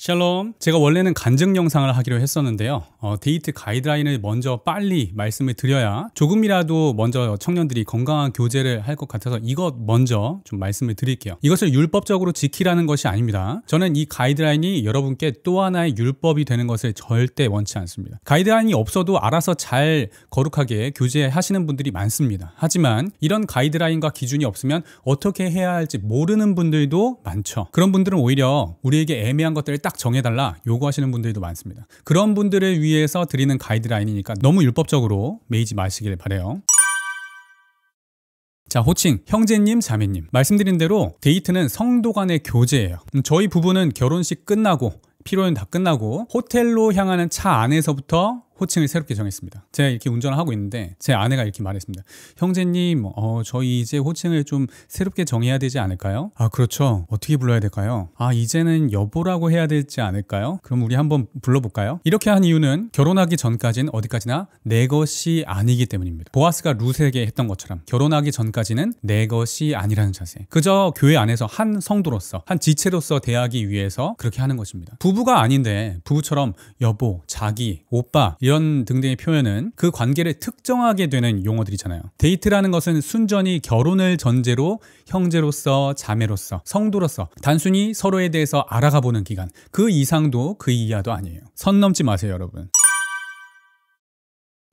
샬롬. 제가 원래는 간증 영상을 하기로 했었는데요. 데이트 가이드라인을 먼저 빨리 말씀을 드려야 조금이라도 먼저 청년들이 건강한 교제를 할 것 같아서 이것 먼저 좀 말씀을 드릴게요. 이것을 율법적으로 지키라는 것이 아닙니다. 저는 이 가이드라인이 여러분께 또 하나의 율법이 되는 것을 절대 원치 않습니다. 가이드라인이 없어도 알아서 잘 거룩하게 교제하시는 분들이 많습니다. 하지만 이런 가이드라인과 기준이 없으면 어떻게 해야 할지 모르는 분들도 많죠. 그런 분들은 오히려 우리에게 애매한 것들을 딱 정해달라 요구하시는 분들도 많습니다. 그런 분들을 위해서 드리는 가이드라인이니까 너무 율법적으로 매이지 마시길 바라요. 자, 호칭, 형제님, 자매님. 말씀드린 대로 데이트는 성도 간의 교제예요. 저희 부부는 결혼식 끝나고 피로연 다 끝나고 호텔로 향하는 차 안에서부터 호칭을 새롭게 정했습니다. 제가 이렇게 운전을 하고 있는데 제 아내가 이렇게 말했습니다. 형제님, 저희 이제 호칭을 좀 새롭게 정해야 되지 않을까요? 아, 그렇죠. 어떻게 불러야 될까요? 아, 이제는 여보라고 해야 되지 않을까요? 그럼 우리 한번 불러볼까요? 이렇게 한 이유는 결혼하기 전까지는 어디까지나 내 것이 아니기 때문입니다. 보아스가 룻에게 했던 것처럼 결혼하기 전까지는 내 것이 아니라는 자세. 그저 교회 안에서 한 성도로서, 한 지체로서 대하기 위해서 그렇게 하는 것입니다. 부부가 아닌데 부부처럼 여보, 자기, 오빠 이런 등등의 표현은 그 관계를 특정하게 되는 용어들이잖아요. 데이트라는 것은 순전히 결혼을 전제로 형제로서, 자매로서, 성도로서 단순히 서로에 대해서 알아가보는 기간, 그 이상도 그 이하도 아니에요. 선 넘지 마세요, 여러분.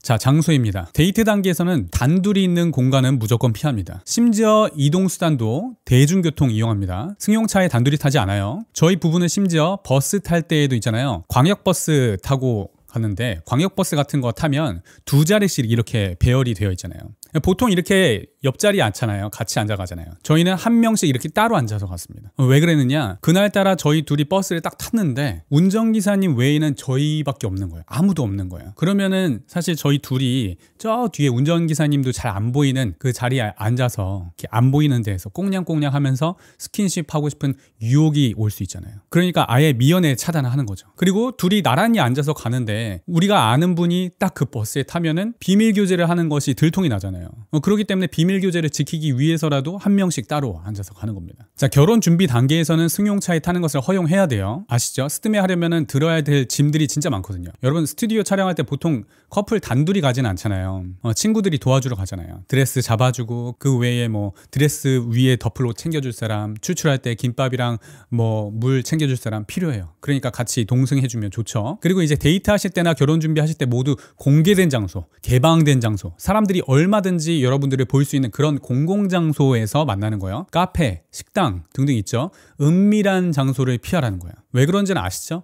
자, 장소입니다. 데이트 단계에서는 단둘이 있는 공간은 무조건 피합니다. 심지어 이동수단도 대중교통 이용합니다. 승용차에 단둘이 타지 않아요. 저희 부부는 심지어 버스 탈 때에도 있잖아요. 광역버스 타고 갔는데 광역버스 같은 거 타면 두 자리씩 이렇게 배열이 되어 있잖아요. 보통 이렇게 옆자리에 앉잖아요. 같이 앉아가잖아요. 저희는 한 명씩 이렇게 따로 앉아서 갔습니다. 왜 그랬느냐? 그날따라 저희 둘이 버스를 딱 탔는데 운전기사님 외에는 저희밖에 없는 거예요. 아무도 없는 거예요. 그러면은 사실 저희 둘이 저 뒤에 운전기사님도 잘 안 보이는 그 자리에 앉아서 이렇게 안 보이는 데에서 꽁냥꽁냥 하면서 스킨십 하고 싶은 유혹이 올 수 있잖아요. 그러니까 아예 미연에 차단을 하는 거죠. 그리고 둘이 나란히 앉아서 가는데 우리가 아는 분이 딱 그 버스에 타면은 비밀 교제를 하는 것이 들통이 나잖아요. 그렇기 때문에 비밀 교제를 지키기 위해서라도 한 명씩 따로 앉아서 가는 겁니다. 자, 결혼 준비 단계에서는 승용차에 타는 것을 허용해야 돼요. 아시죠? 스드메 하려면은 들어야 될 짐들이 진짜 많거든요. 여러분 스튜디오 촬영할 때 보통 커플 단둘이 가진 않잖아요. 친구들이 도와주러 가잖아요. 드레스 잡아주고 그 외에 뭐 드레스 위에 덮을 옷 챙겨줄 사람, 추출할 때 김밥이랑 뭐 물 챙겨줄 사람 필요해요. 그러니까 같이 동승해주면 좋죠. 그리고 이제 데이트 하실 때나 결혼 준비하실 때 모두 공개된 장소, 개방된 장소, 사람들이 얼마든지 여러분들을 볼 수 있는 그런 공공장소에서 만나는 거예요. 카페, 식당 등등 있죠. 은밀한 장소를 피하라는 거예요. 왜 그런지는 아시죠?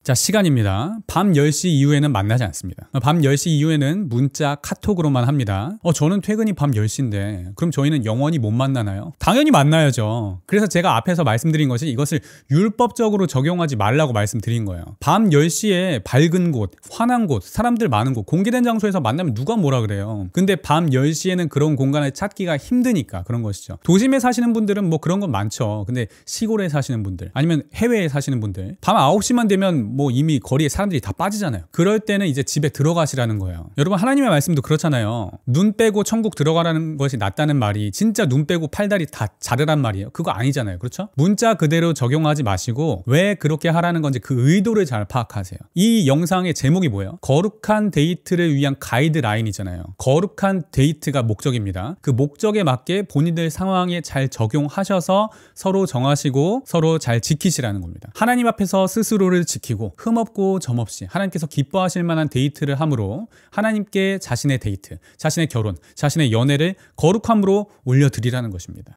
자, 시간입니다. 밤 10시 이후에는 만나지 않습니다. 밤 10시 이후에는 문자, 카톡으로만 합니다. 저는 퇴근이 밤 10시인데 그럼 저희는 영원히 못 만나나요? 당연히 만나야죠. 그래서 제가 앞에서 말씀드린 것이 이것을 율법적으로 적용하지 말라고 말씀드린 거예요. 밤 10시에 밝은 곳, 환한 곳, 사람들 많은 곳, 공개된 장소에서 만나면 누가 뭐라 그래요. 근데 밤 10시에는 그런 공간을 찾기가 힘드니까 그런 것이죠. 도심에 사시는 분들은 뭐 그런 건 많죠. 근데 시골에 사시는 분들 아니면 해외에 사시는 분들 밤 9시만 되면 뭐 이미 거리에 사람들이 다 빠지잖아요. 그럴 때는 이제 집에 들어가시라는 거예요. 여러분 하나님의 말씀도 그렇잖아요. 눈 빼고 천국 들어가라는 것이 낫다는 말이 진짜 눈 빼고 팔다리 다 자르란 말이에요. 그거 아니잖아요. 그렇죠? 문자 그대로 적용하지 마시고 왜 그렇게 하라는 건지 그 의도를 잘 파악하세요. 이 영상의 제목이 뭐예요? 거룩한 데이트를 위한 가이드라인이잖아요. 거룩한 데이트가 목적입니다. 그 목적에 맞게 본인들 상황에 잘 적용하셔서 서로 정하시고 서로 잘 지키시라는 겁니다. 하나님 앞에서 스스로를 지키고 흠없고 점없이 하나님께서 기뻐하실 만한 데이트를 함으로 하나님께 자신의 데이트, 자신의 결혼, 자신의 연애를 거룩함으로 올려드리라는 것입니다.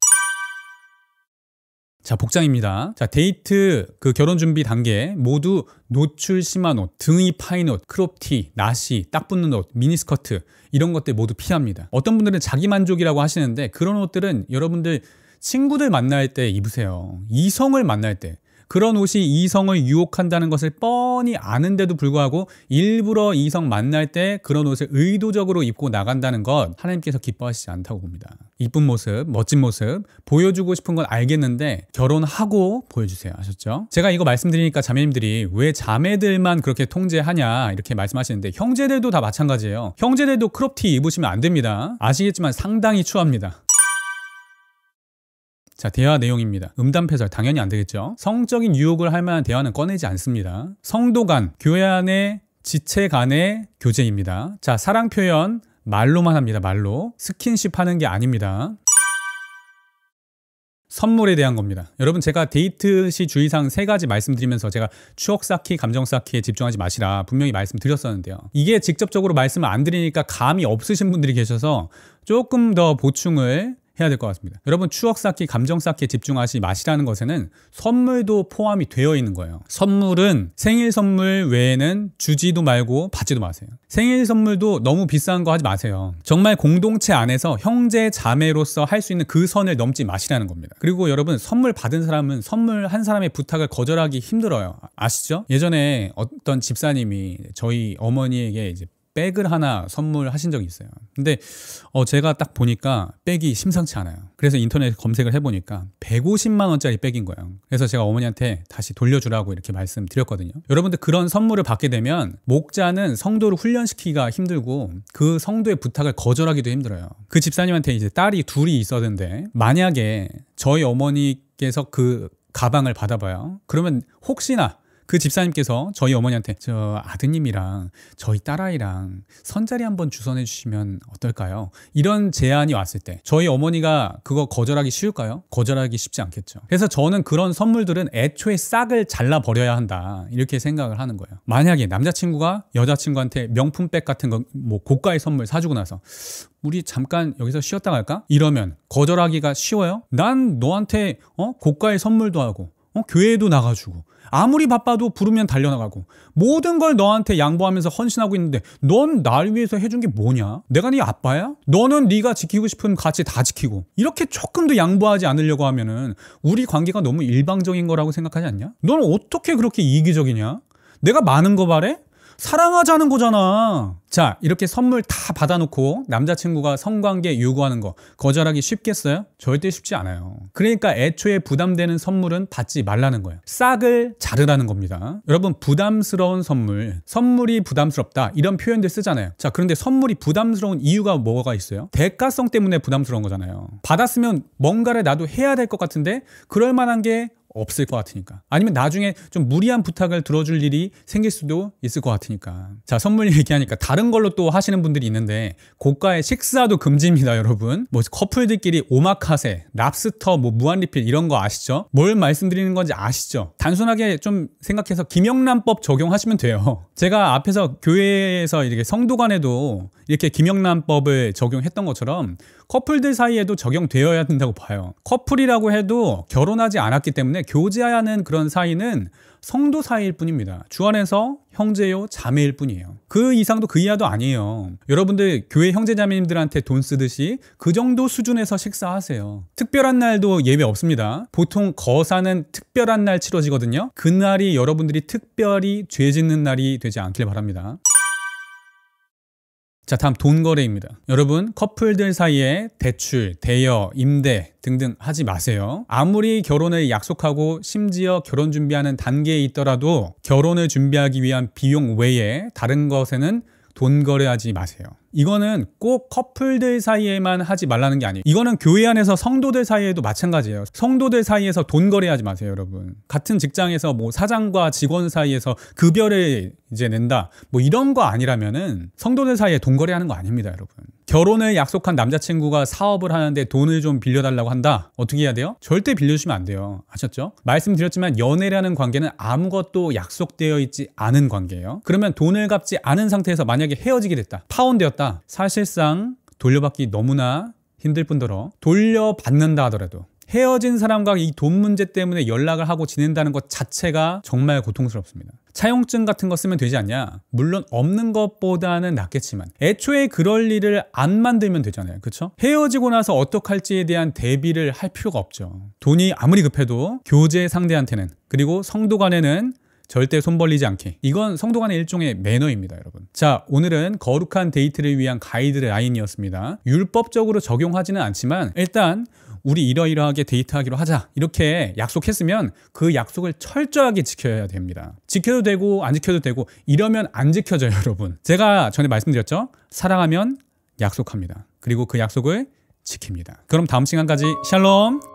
자, 복장입니다. 자, 데이트 그 결혼 준비 단계 모두 노출 심한 옷, 등이 파인 옷, 크롭티, 나시, 딱 붙는 옷, 미니스커트 이런 것들 모두 피합니다. 어떤 분들은 자기 만족이라고 하시는데 그런 옷들은 여러분들 친구들 만날 때 입으세요. 이성을 만날 때. 그런 옷이 이성을 유혹한다는 것을 뻔히 아는데도 불구하고 일부러 이성 만날 때 그런 옷을 의도적으로 입고 나간다는 것 하나님께서 기뻐하시지 않다고 봅니다. 이쁜 모습, 멋진 모습 보여주고 싶은 건 알겠는데 결혼하고 보여주세요. 아셨죠? 제가 이거 말씀드리니까 자매님들이 왜 자매들만 그렇게 통제하냐 이렇게 말씀하시는데 형제들도 다 마찬가지예요. 형제들도 크롭티 입으시면 안 됩니다. 아시겠지만 상당히 추합니다. 자, 대화 내용입니다. 음담패설 당연히 안 되겠죠. 성적인 유혹을 할 만한 대화는 꺼내지 않습니다. 성도 간, 교회 안의 지체 간의 교제입니다. 자, 사랑 표현 말로만 합니다. 말로. 스킨십 하는 게 아닙니다. 선물에 대한 겁니다. 여러분, 제가 데이트 시 주의사항 3가지 말씀드리면서 제가 추억 쌓기, 감정 쌓기에 집중하지 마시라 분명히 말씀드렸었는데요. 이게 직접적으로 말씀을 안 드리니까 감이 없으신 분들이 계셔서 조금 더 보충을 해야 될 것 같습니다. 여러분, 추억 쌓기, 감정 쌓기에 집중하지 마시라는 것에는 선물도 포함이 되어 있는 거예요. 선물은 생일 선물 외에는 주지도 말고 받지도 마세요. 생일 선물도 너무 비싼 거 하지 마세요. 정말 공동체 안에서 형제, 자매로서 할 수 있는 그 선을 넘지 마시라는 겁니다. 그리고 여러분, 선물 받은 사람은 선물 한 사람의 부탁을 거절하기 힘들어요. 아시죠? 예전에 어떤 집사님이 저희 어머니에게 이제 백을 하나 선물하신 적이 있어요. 근데 제가 딱 보니까 백이 심상치 않아요. 그래서 인터넷 검색을 해보니까 150만 원짜리 백인 거예요. 그래서 제가 어머니한테 다시 돌려주라고 이렇게 말씀드렸거든요. 여러분들, 그런 선물을 받게 되면 목자는 성도를 훈련시키기가 힘들고 그 성도의 부탁을 거절하기도 힘들어요. 그 집사님한테 이제 딸이 둘이 있었는데, 만약에 저희 어머니께서 그 가방을 받아봐요. 그러면 혹시나 그 집사님께서 저희 어머니한테 저 아드님이랑 저희 딸아이랑 선자리 한번 주선해 주시면 어떨까요? 이런 제안이 왔을 때 저희 어머니가 그거 거절하기 쉬울까요? 거절하기 쉽지 않겠죠. 그래서 저는 그런 선물들은 애초에 싹을 잘라버려야 한다, 이렇게 생각을 하는 거예요. 만약에 남자친구가 여자친구한테 명품백 같은 거 뭐 고가의 선물 사주고 나서 우리 잠깐 여기서 쉬었다 갈까? 이러면 거절하기가 쉬워요? 난 너한테 고가의 선물도 하고 교회에도 나가주고 아무리 바빠도 부르면 달려나가고 모든 걸 너한테 양보하면서 헌신하고 있는데 넌 날 위해서 해준 게 뭐냐? 내가 네 아빠야? 너는 네가 지키고 싶은 가치 다 지키고 이렇게 조금도 양보하지 않으려고 하면은 우리 관계가 너무 일방적인 거라고 생각하지 않냐? 넌 어떻게 그렇게 이기적이냐? 내가 많은 거 바래? 사랑하자는 거잖아. 자, 이렇게 선물 다 받아놓고 남자친구가 성관계 요구하는 거 거절하기 쉽겠어요? 절대 쉽지 않아요. 그러니까 애초에 부담되는 선물은 받지 말라는 거예요. 싹을 자르라는 겁니다. 여러분, 부담스러운 선물이 부담스럽다, 이런 표현들 쓰잖아요. 자, 그런데 선물이 부담스러운 이유가 뭐가 있어요? 대가성 때문에 부담스러운 거잖아요. 받았으면 뭔가를 나도 해야 될 것 같은데 그럴 만한 게 없을 것 같으니까. 아니면 나중에 좀 무리한 부탁을 들어줄 일이 생길 수도 있을 것 같으니까. 자, 선물 얘기하니까 다른 걸로 또 하시는 분들이 있는데 고가의 식사도 금지입니다, 여러분. 뭐 커플들끼리 오마카세, 랍스터, 뭐 무한리필 이런 거 아시죠? 뭘 말씀드리는 건지 아시죠? 단순하게 좀 생각해서 김영란법 적용하시면 돼요. 제가 앞에서 교회에서 이렇게 성도 간에도 이렇게 김영란법을 적용했던 것처럼 커플들 사이에도 적용되어야 된다고 봐요. 커플이라고 해도 결혼하지 않았기 때문에 교제하는 그런 사이는 성도 사이일 뿐입니다. 주 안에서 형제요 자매일 뿐이에요. 그 이상도 그 이하도 아니에요. 여러분들 교회 형제자매님들한테 돈 쓰듯이 그 정도 수준에서 식사하세요. 특별한 날도 예외 없습니다. 보통 거사는 특별한 날 치러지거든요. 그날이 여러분들이 특별히 죄 짓는 날이 되지 않길 바랍니다. 자, 다음 돈 거래입니다. 여러분, 커플들 사이에 대출, 대여, 임대 등등 하지 마세요. 아무리 결혼을 약속하고 심지어 결혼 준비하는 단계에 있더라도 결혼을 준비하기 위한 비용 외에 다른 것에는 돈 거래하지 마세요. 이거는 꼭 커플들 사이에만 하지 말라는 게 아니에요. 이거는 교회 안에서 성도들 사이에도 마찬가지예요. 성도들 사이에서 돈 거래하지 마세요, 여러분. 같은 직장에서 뭐 사장과 직원 사이에서 급여를 이제 낸다, 뭐 이런 거 아니라면은 성도들 사이에 돈 거래하는 거 아닙니다, 여러분. 결혼을 약속한 남자친구가 사업을 하는데 돈을 좀 빌려달라고 한다. 어떻게 해야 돼요? 절대 빌려주시면 안 돼요. 아셨죠? 말씀드렸지만 연애라는 관계는 아무것도 약속되어 있지 않은 관계예요. 그러면 돈을 갚지 않은 상태에서 만약에 헤어지게 됐다, 파혼되었다, 사실상 돌려받기 너무나 힘들 뿐더러 돌려받는다 하더라도 헤어진 사람과 이 돈 문제 때문에 연락을 하고 지낸다는 것 자체가 정말 고통스럽습니다. 차용증 같은 거 쓰면 되지 않냐? 물론 없는 것보다는 낫겠지만 애초에 그럴 일을 안 만들면 되잖아요. 그렇죠? 헤어지고 나서 어떡할지에 대한 대비를 할 필요가 없죠. 돈이 아무리 급해도 교제 상대한테는, 그리고 성도 간에는 절대 손 벌리지 않게. 이건 성도 간의 일종의 매너입니다, 여러분. 자, 오늘은 거룩한 데이트를 위한 가이드라인이었습니다. 율법적으로 적용하지는 않지만 일단 우리 이러이러하게 데이트하기로 하자, 이렇게 약속했으면 그 약속을 철저하게 지켜야 됩니다. 지켜도 되고 안 지켜도 되고 이러면 안 지켜져요, 여러분. 제가 전에 말씀드렸죠? 사랑하면 약속합니다. 그리고 그 약속을 지킵니다. 그럼 다음 시간까지 샬롬.